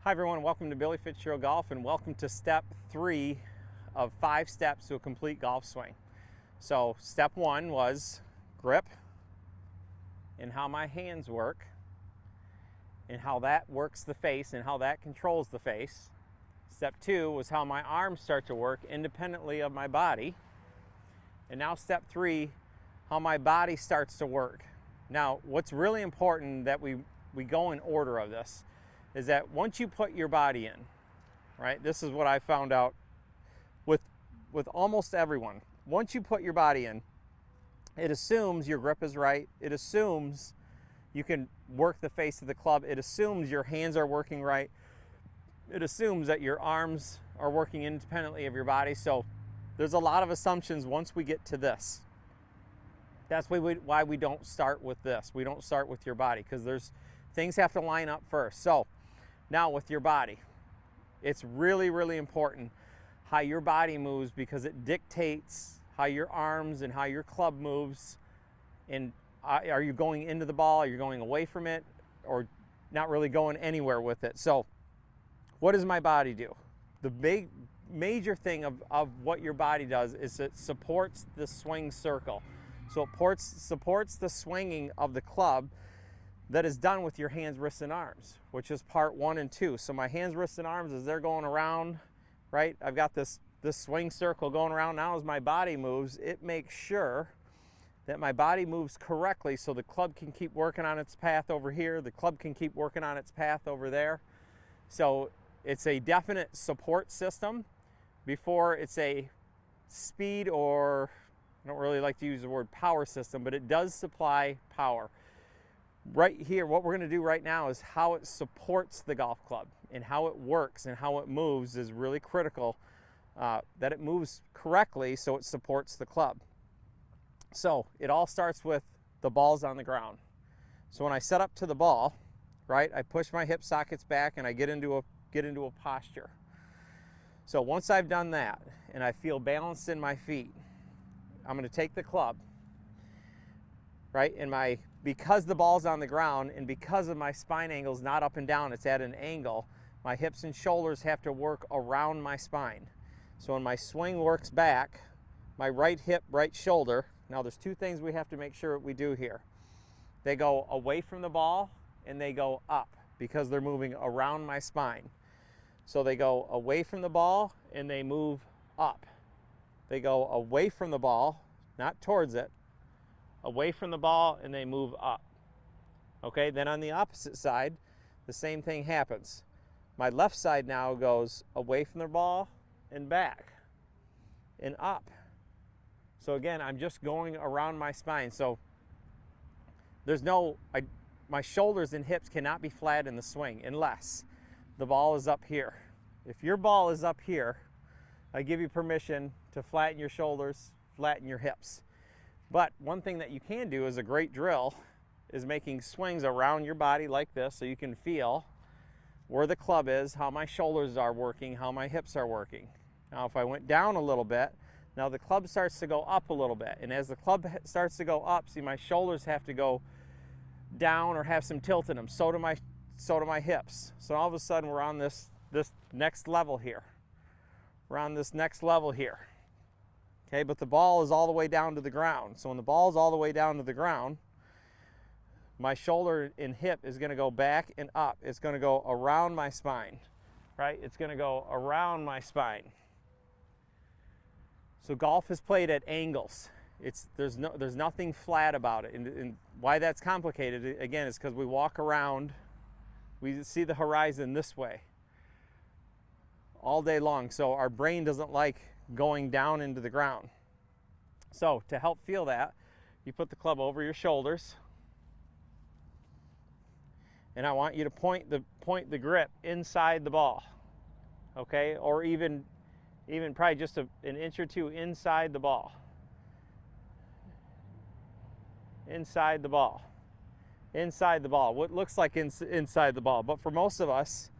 Hi everyone, welcome to Billy Fitzgerald Golf and welcome to step 3 of 5 steps to a complete golf swing. So step 1 was grip and how my hands work and how that works the face and how that controls the face. Step 2 was how my arms start to work independently of my body. And now step 3, how my body starts to work. Now what's really important that we go in order of this is that once you put your body in, right? This is what I found out with almost everyone. Once you put your body in, it assumes your grip is right. It assumes you can work the face of the club. It assumes your hands are working right. It assumes that your arms are working independently of your body. So there's a lot of assumptions once we get to this. That's why we don't start with this. We don't start with your body because there's things have to line up first. So now with your body, it's really, really important how your body moves because it dictates how your arms and how your club moves. And are you going into the ball? Are you going away from it? Or not really going anywhere with it? So what does my body do? The major thing of what your body does is it supports the swing circle. So it supports the swinging of the club that is done with your hands, wrists, and arms, which is part 1 and 2. So my hands, wrists, and arms, as they're going around, right? I've got this swing circle going around. Now as my body moves, it makes sure that my body moves correctly so the club can keep working on its path over here. The club can keep working on its path over there. So it's a definite support system before it's a speed, or I don't really like to use the word power system, but it does supply power. Right here, what we're going to do right now is how it supports the golf club and how it works and how it moves is really critical, that it moves correctly so it supports the club. So it all starts with the balls on the ground. So when I set up to the ball, right, I push my hip sockets back and I get into a posture. So once I've done that and I feel balanced in my feet, I'm going to take the club, right, and because the ball's on the ground and because of my spine angle is not up and down, it's at an angle, my hips and shoulders have to work around my spine. So when my swing works back, my right hip, right shoulder, now there's 2 things we have to make sure we do here. They go away from the ball and they go up because they're moving around my spine. So they go away from the ball and they move up. They go away from the ball, not towards it, away from the ball, and they move up. Okay, then on the opposite side, the same thing happens. My left side now goes away from the ball and back and up. So again, I'm just going around my spine. So there's my shoulders and hips cannot be flat in the swing unless the ball is up here. If your ball is up here, I give you permission to flatten your shoulders, flatten your hips. But one thing that you can do is a great drill is making swings around your body like this so you can feel where the club is, how my shoulders are working, how my hips are working. Now if I went down a little bit, now the club starts to go up a little bit. And as the club starts to go up, see my shoulders have to go down or have some tilt in them. So do my hips. So all of a sudden we're on this next level here. We're on this next level here. Okay, but the ball is all the way down to the ground. So when the ball is all the way down to the ground, my shoulder and hip is going to go back and up. It's going to go around my spine, right? It's going to go around my spine. So golf is played at angles. There's nothing flat about it. And why that's complicated, again, is because we walk around, we see the horizon this way all day long. So our brain doesn't like going down into the ground. So to help feel that, you put the club over your shoulders, and I want you to point the grip inside the ball, okay, or even probably just an inch or 2 inside the ball, inside the ball, inside the ball. What looks like inside the ball, but for most of us,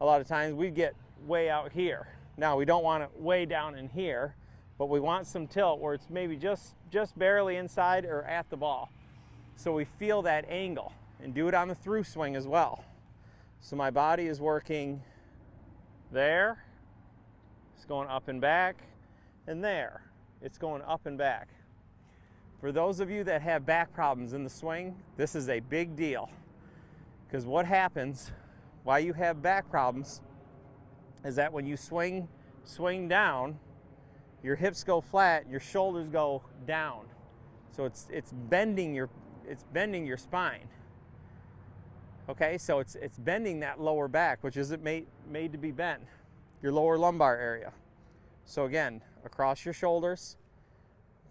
a lot of times we get way out here. Now we don't want it way down in here, but we want some tilt where it's maybe just barely inside or at the ball. So we feel that angle, and do it on the through swing as well. So my body is working there, it's going up and back, and there, it's going up and back. For those of you that have back problems in the swing, this is a big deal. Because what happens, why you have back problems, is that when you swing down, your hips go flat, your shoulders go down. So it's bending your spine. Okay, so it's bending that lower back, which isn't made to be bent, your lower lumbar area. So again, across your shoulders,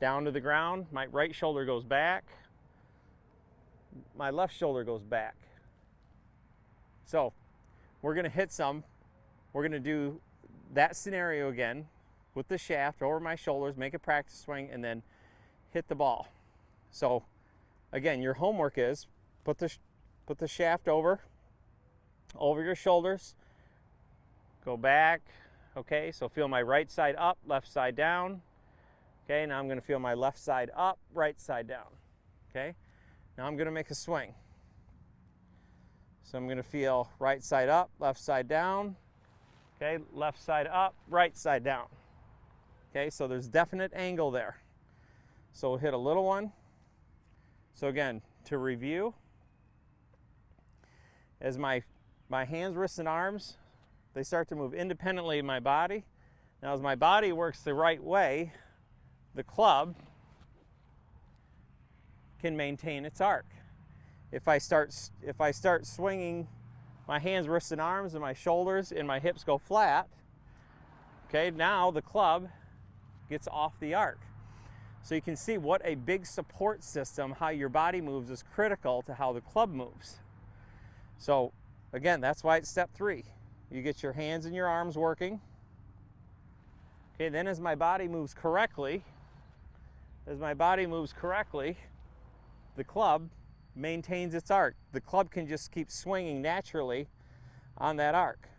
down to the ground, my right shoulder goes back, my left shoulder goes back. So we're gonna hit some, we're gonna do that scenario again with the shaft over my shoulders, make a practice swing, and then hit the ball. So again, your homework is put the shaft over your shoulders, go back. Okay, so feel my right side up, left side down. Okay, now I'm going to feel my left side up, right side down. Okay, now I'm going to make a swing. So I'm going to feel right side up, left side down. Okay, left side up, right side down. Okay, so there's definite angle there. So we'll hit a little one. So again, to review, as my hands, wrists, and arms, they start to move independently in my body. Now as my body works the right way, the club can maintain its arc. If I start swinging my hands, wrists, and arms, and my shoulders and my hips go flat, okay, now the club gets off the arc. So you can see what a big support system, how your body moves, is critical to how the club moves. So again, that's why it's step 3. You get your hands and your arms working. Okay, then as my body moves correctly, the club maintains its arc. The club can just keep swinging naturally on that arc.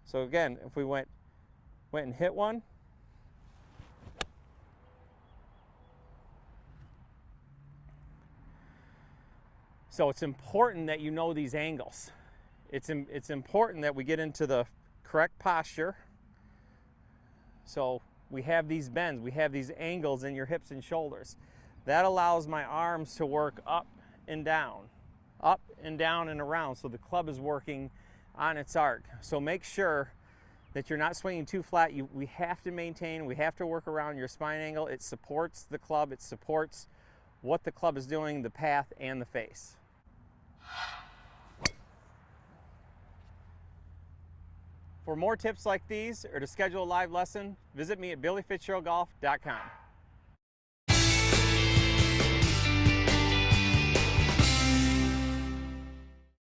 So again, if we went and hit one, so it's important that you know these angles. It's important that we get into the correct posture. So we have these bends, we have these angles in your hips and shoulders. That allows my arms to work up and down and around, so the club is working on its arc. So make sure that you're not swinging too flat. We have to work around your spine angle. It supports the club, it supports what the club is doing, the path and the face. For more tips like these or to schedule a live lesson, visit me at BillyFitzgeraldGolf.com.